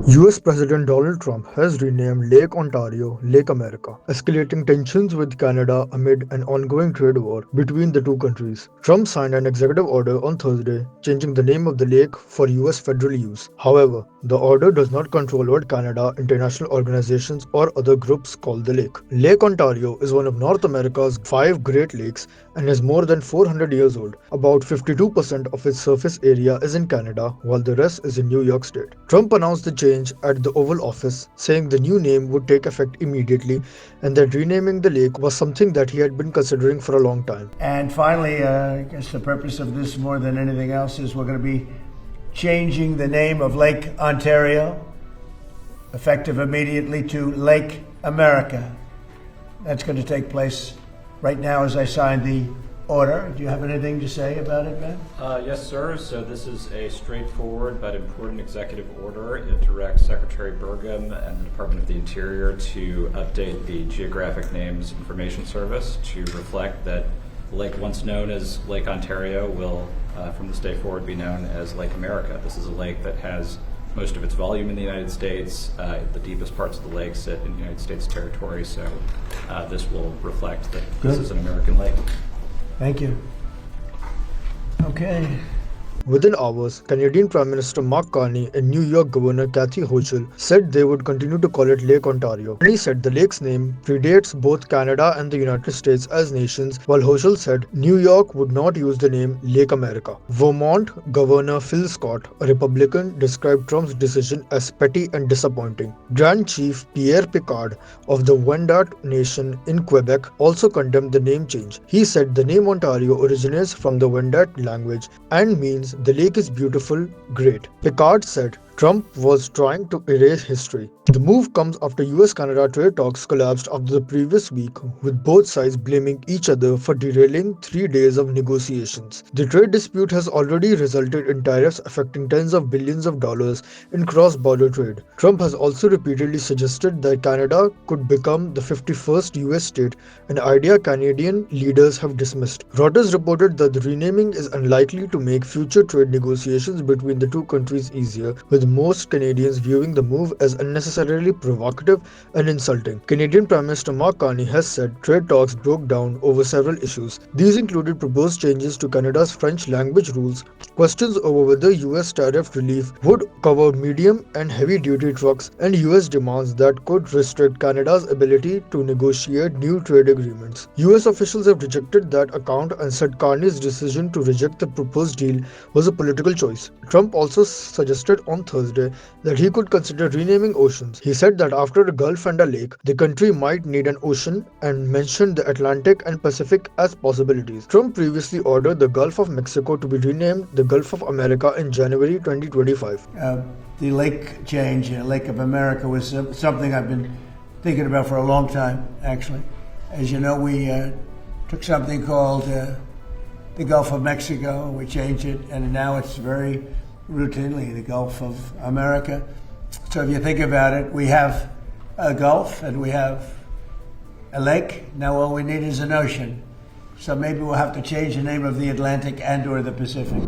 US President Donald Trump has renamed Lake Ontario Lake America, escalating tensions with Canada amid an ongoing trade war between the two countries. Trump signed an executive order on Thursday, changing the name of the lake for US federal use. However, the order does not control what Canada, international organizations, or other groups call the lake. Lake Ontario is one of North America's 5 Great Lakes and is more than 400 years old. About 52% of its surface area is in Canada, while the rest is in New York State. Trump announced the change at the Oval Office, saying the new name would take effect immediately and that renaming the lake was something that he had been considering for a long time. And finally, I guess the purpose of this more than anything else is we're going to be changing the name of Lake Ontario, effective immediately, to Lake America. That's going to take place right now as I sign the order. Do you have anything to say about it, Ben? Yes, sir. So this is a straightforward but important executive order. It directs Secretary Burgum and the Department of the Interior to update the Geographic Names Information Service to reflect that the lake once known as Lake Ontario will, from this day forward, be known as Lake America. This is a lake that has most of its volume in the United States. The deepest parts of the lake sit in the United States territory, so this will reflect that this is an American lake. Thank you. Okay. Within hours, Canadian Prime Minister Mark Carney and New York Governor Kathy Hochul said they would continue to call it Lake Ontario. Carney said the lake's name predates both Canada and the United States as nations, while Hochul said New York would not use the name Lake America. Vermont Governor Phil Scott, a Republican, described Trump's decision as petty and disappointing. Grand Chief Pierre Picard of the Wendat Nation in Quebec also condemned the name change. He said the name Ontario originates from the Wendat language and means the lake is beautiful, great. Picard said Trump was trying to erase history. The move comes after US-Canada trade talks collapsed after the previous week, with both sides blaming each other for derailing 3 days of negotiations. The trade dispute has already resulted in tariffs affecting tens of billions of dollars in cross-border trade. Trump has also repeatedly suggested that Canada could become the 51st US state, an idea Canadian leaders have dismissed. Reuters reported that the renaming is unlikely to make future trade negotiations between the two countries easier, with most Canadians viewing the move as unnecessarily provocative and insulting. Canadian Prime Minister Mark Carney has said trade talks broke down over several issues. These included proposed changes to Canada's French language rules, questions over whether US tariff relief would cover medium and heavy-duty trucks, and US demands that could restrict Canada's ability to negotiate new trade agreements. US officials have rejected that account and said Carney's decision to reject the proposed deal was a political choice. Trump also suggested on Thursday that he could consider renaming oceans. He said that after a Gulf and a lake, the country might need an ocean and mentioned the Atlantic and Pacific as possibilities. Trump previously ordered the Gulf of Mexico to be renamed the Gulf of America in January 2025. The lake change, Lake of America, was something I've been thinking about for a long time, actually. As you know, we took something called the Gulf of Mexico, we changed it, and now it's very routinely the Gulf of America. So if you think about it, we have a Gulf and we have a lake. Now all we need is an ocean. So maybe we'll have to change the name of the Atlantic and or the Pacific.